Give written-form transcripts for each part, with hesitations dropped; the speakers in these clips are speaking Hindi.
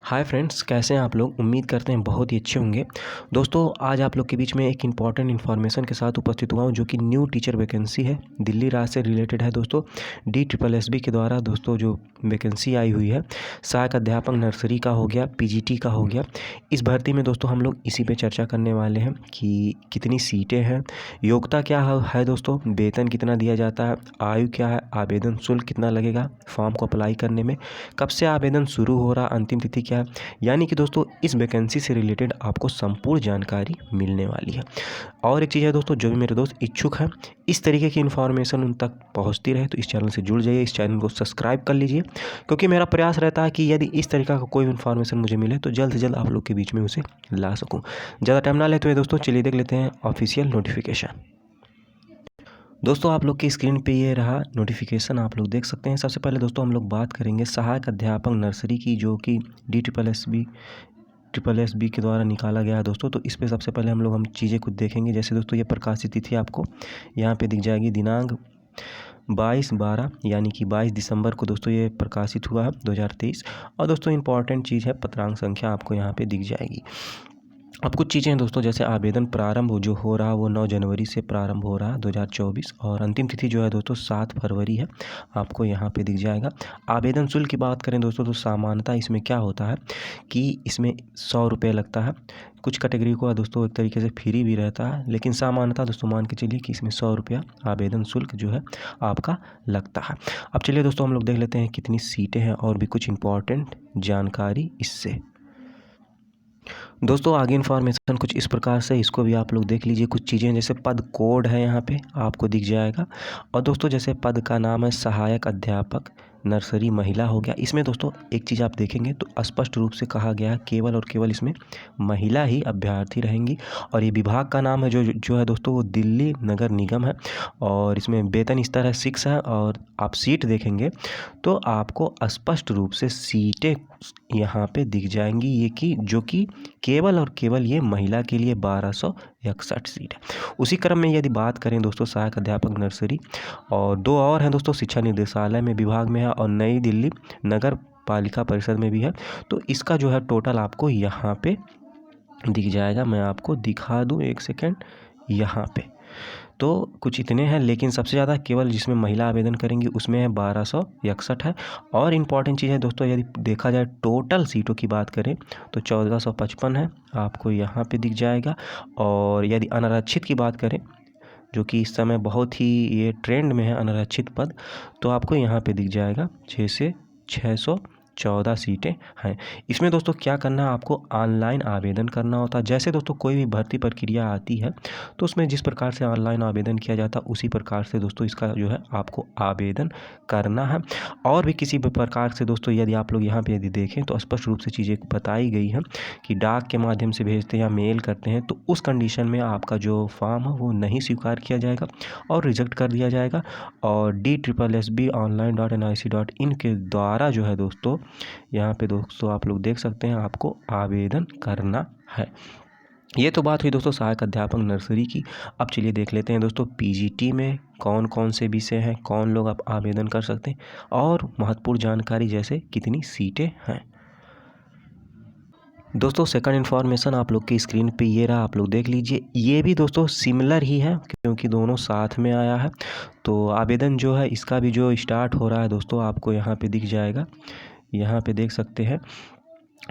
हाय फ्रेंड्स, कैसे हैं आप लोग। उम्मीद करते हैं बहुत ही अच्छे होंगे। दोस्तों, आज आप लोग के बीच में एक इम्पॉर्टेंट इन्फॉर्मेशन के साथ उपस्थित हुआ हूं, जो कि न्यू टीचर वैकेंसी है, दिल्ली राज्य से रिलेटेड है। दोस्तों, DSSB के द्वारा दोस्तों जो वैकेंसी आई हुई है, सहायक अध्यापक नर्सरी का हो गया, PGT का हो गया। इस भर्ती में दोस्तों हम लोग इसी पे चर्चा करने वाले हैं कि कितनी सीटें हैं, योग्यता क्या है दोस्तों, वेतन कितना दिया जाता है, आयु क्या है, आवेदन शुल्क कितना लगेगा फॉर्म को अप्लाई करने में, कब से आवेदन शुरू हो रहा, अंतिम तिथि क्या है। यानी कि दोस्तों इस वैकेंसी से रिलेटेड आपको संपूर्ण जानकारी मिलने वाली है। और एक चीज़ है दोस्तों, जो भी मेरे दोस्त इच्छुक हैं इस तरीके की इन्फॉर्मेशन उन तक पहुंचती रहे, तो इस चैनल से जुड़ जाइए, इस चैनल को सब्सक्राइब कर लीजिए, क्योंकि मेरा प्रयास रहता है कि यदि इस तरीका का कोई इन्फॉर्मेशन मुझे मिले तो जल्द से जल्द आप लोग के बीच में उसे ला सकूँ। ज़्यादा टाइम ना लेते हुए दोस्तों चलिए देख लेते हैं ऑफिशियल नोटिफिकेशन। दोस्तों, आप लोग की स्क्रीन पे ये रहा नोटिफिकेशन, आप लोग देख सकते हैं। सबसे पहले दोस्तों हम लोग बात करेंगे सहायक अध्यापक नर्सरी की, जो कि DSSB के द्वारा निकाला गया है दोस्तों। तो इस पे सबसे पहले हम चीज़ें कुछ देखेंगे। जैसे दोस्तों ये प्रकाशित तिथि आपको यहाँ पे दिख जाएगी, दिनांक 22/12 यानी कि 22 दिसंबर को दोस्तों ये प्रकाशित हुआ है 2023। और दोस्तों इंपॉर्टेंट चीज़ है, पत्रांक संख्या आपको यहाँ पे दिख जाएगी। अब कुछ चीज़ें हैं दोस्तों, जैसे आवेदन प्रारंभ जो हो रहा है वो 9 जनवरी से प्रारंभ हो रहा है 2024, और अंतिम तिथि जो है दोस्तों 7 फरवरी है, आपको यहाँ पे दिख जाएगा। आवेदन शुल्क की बात करें दोस्तों, तो सामान्यतः इसमें क्या होता है कि इसमें 100 रुपये लगता है। कुछ कैटेगरी को दोस्तों एक तरीके से फ्री भी रहता है, लेकिन सामान्यतः दोस्तों मान के चलिए कि इसमें 100 रुपया आवेदन शुल्क जो है आपका लगता है। अब चलिए दोस्तों हम लोग देख लेते हैं कितनी सीटें हैं और भी कुछ इंपॉर्टेंट जानकारी इससे। दोस्तों आगे इन्फॉर्मेशन कुछ इस प्रकार से, इसको भी आप लोग देख लीजिए। कुछ चीज़ें जैसे पद कोड है यहाँ पे आपको दिख जाएगा। और दोस्तों जैसे पद का नाम है सहायक अध्यापक नर्सरी महिला हो गया। इसमें दोस्तों एक चीज़ आप देखेंगे तो स्पष्ट रूप से कहा गया है केवल और केवल इसमें महिला ही अभ्यर्थी रहेंगी। और ये विभाग का नाम है जो है दोस्तों वो दिल्ली नगर निगम है। और इसमें वेतन स्तर है 6 है। और आप सीट देखेंगे तो आपको स्पष्ट रूप से सीटें यहाँ पे दिख जाएंगी, ये कि जो कि केवल और केवल ये महिला के लिए 1261 सीट है। उसी क्रम में यदि बात करें दोस्तों सहायक अध्यापक नर्सरी, और 2 और हैं दोस्तों, शिक्षा निदेशालय में विभाग में है और नई दिल्ली नगर पालिका परिषद में भी है। तो इसका जो है टोटल आपको यहाँ पे दिख जाएगा। मैं आपको दिखा दूँ, एक सेकेंड। यहाँ पे तो कुछ इतने हैं, लेकिन सबसे ज़्यादा केवल जिसमें महिला आवेदन करेंगी उसमें है 1261 है। और इम्पॉर्टेंट चीज़ है दोस्तों, यदि देखा जाए टोटल सीटों की बात करें तो 1455 है, आपको यहाँ पे दिख जाएगा। और यदि अनारक्षित की बात करें, जो कि इस समय बहुत ही ये ट्रेंड में है अनारक्षित पद, तो आपको यहाँ पे दिख जाएगा 614 सीटें हैं। इसमें दोस्तों क्या करना है, आपको ऑनलाइन आवेदन करना होता है। जैसे दोस्तों कोई भी भर्ती प्रक्रिया आती है तो उसमें जिस प्रकार से ऑनलाइन आवेदन किया जाता है उसी प्रकार से दोस्तों इसका जो है आपको आवेदन करना है। और भी किसी भी प्रकार से दोस्तों यदि आप लोग यहाँ पे यदि देखें तो स्पष्ट रूप से चीज़ें बताई गई हैं कि डाक के माध्यम से भेजते हैं या मेल करते हैं, तो उस कंडीशन में आपका जो फॉर्म है वो नहीं स्वीकार किया जाएगा और रिजेक्ट कर दिया जाएगा। और DSSB online.nic.in के द्वारा जो है दोस्तों यहाँ पे दोस्तों आप लोग देख सकते हैं आपको आवेदन करना है। ये तो बात हुई दोस्तों सहायक अध्यापक नर्सरी की। अब चलिए देख लेते हैं दोस्तों PGT में कौन कौन से विषय हैं, कौन लोग आप आवेदन कर सकते हैं, और महत्वपूर्ण जानकारी जैसे कितनी सीटें हैं। दोस्तों सेकंड इन्फॉर्मेशन आप लोग की स्क्रीन पे ये रहा, आप लोग देख लीजिए। ये भी दोस्तों सिमिलर ही है क्योंकि दोनों साथ में आया है। तो आवेदन जो है इसका भी जो स्टार्ट हो रहा है दोस्तों आपको यहाँ पे दिख जाएगा। यहाँ पे देख सकते हैं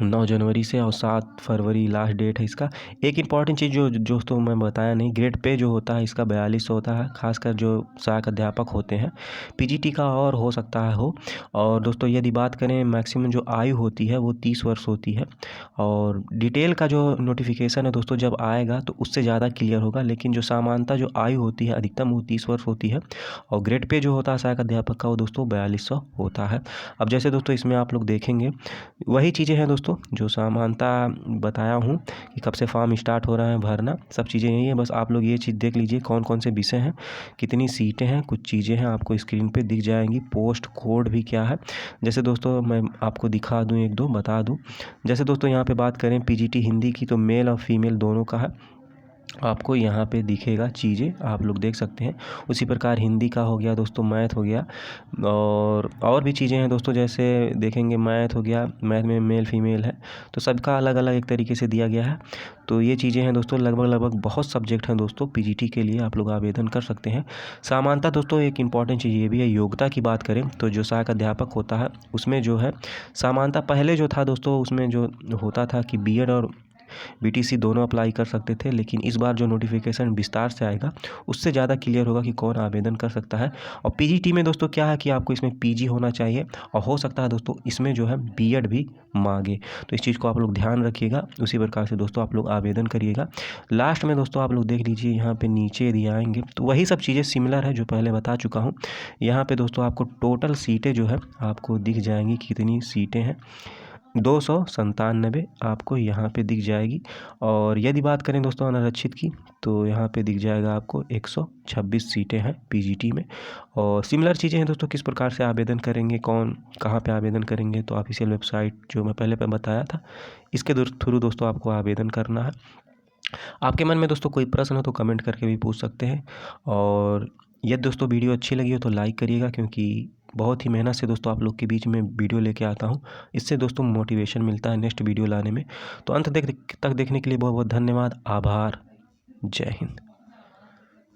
9 जनवरी से और 7 फरवरी लास्ट डेट है इसका। एक इम्पॉर्टेंट चीज़ जो दोस्तों मैं बताया नहीं, ग्रेड पे जो होता है इसका 4200 होता है, खासकर जो सहायक अध्यापक होते हैं। PGT का और हो सकता है हो। और दोस्तों यदि बात करें मैक्सिमम जो आयु होती है वो 30 वर्ष होती है। और डिटेल का जो नोटिफिकेशन है दोस्तों जब आएगा तो उससे ज़्यादा क्लियर होगा, लेकिन जो सामान्यतः जो आयु होती है अधिकतम वो 30 वर्ष होती है। और ग्रेड पे जो होता है सहायक अध्यापक का वो दोस्तों 4200 होता है। अब जैसे दोस्तों इसमें आप लोग देखेंगे वही चीज़ें हैं दोस्तों जो सामान्यतः बताया हूँ कि कब से फॉर्म स्टार्ट हो रहा है भरना, सब चीज़ें यही है। बस आप लोग ये चीज़ देख लीजिए कौन कौन से विषय हैं, कितनी सीटें हैं, कुछ चीज़ें हैं आपको स्क्रीन पे दिख जाएंगी। पोस्ट कोड भी क्या है, जैसे दोस्तों मैं आपको दिखा दूँ, एक दो बता दूँ। जैसे दोस्तों यहाँ पे बात करें PGT हिंदी की तो मेल और फीमेल दोनों का है। आपको यहाँ पे दिखेगा चीज़ें, आप लोग देख सकते हैं। उसी प्रकार हिंदी का हो गया दोस्तों, मैथ हो गया, और भी चीज़ें हैं दोस्तों, जैसे देखेंगे मैथ हो गया, मैथ में मेल फीमेल है, तो सबका अलग अलग एक तरीके से दिया गया है। तो ये चीज़ें हैं दोस्तों, लगभग बहुत सब्जेक्ट हैं दोस्तों, पीजीटी के लिए आप लोग आवेदन कर सकते हैं। समानता दोस्तों एक इम्पॉर्टेंट चीज़ ये भी है, योग्यता की बात करें तो जो सहायक अध्यापक होता है उसमें जो है समानता पहले जो था दोस्तों, उसमें जो होता था कि बीएड और बीटीसी दोनों अप्लाई कर सकते थे, लेकिन इस बार जो नोटिफिकेशन विस्तार से आएगा उससे ज़्यादा क्लियर होगा कि कौन आवेदन कर सकता है। और पीजीटी में दोस्तों क्या है कि आपको इसमें पीजी होना चाहिए, और हो सकता है दोस्तों इसमें जो है बीएड भी मांगे, तो इस चीज़ को आप लोग ध्यान रखिएगा। उसी प्रकार से दोस्तों आप लोग आवेदन करिएगा। लास्ट में दोस्तों आप लोग देख लीजिए, यहाँ पे नीचे दिए आएंगे तो वही सब चीज़ें सिमिलर है जो पहले बता चुका हूँ। यहाँ पे दोस्तों आपको टोटल सीटें जो है आपको दिख जाएंगी, कितनी सीटें हैं, 297 आपको यहाँ पे दिख जाएगी। और यदि बात करें दोस्तों अनारक्षित की, तो यहाँ पे दिख जाएगा आपको 126 सीटें हैं पीजीटी में। और सिमिलर चीज़ें हैं दोस्तों, किस प्रकार से आवेदन करेंगे, कौन कहाँ पे आवेदन करेंगे, तो ऑफिशियल वेबसाइट जो मैं पहले बताया था, इसके थ्रू दोस्तों आपको आवेदन करना है। आपके मन में दोस्तों कोई प्रश्न हो तो कमेंट करके भी पूछ सकते हैं। और यदि दोस्तों वीडियो अच्छी लगी हो तो लाइक करिएगा, क्योंकि बहुत ही मेहनत से दोस्तों आप लोग के बीच में वीडियो लेके आता हूँ, इससे दोस्तों मोटिवेशन मिलता है नेक्स्ट वीडियो लाने में। तो अंत तक देखने के लिए बहुत बहुत धन्यवाद, आभार, जय हिंद।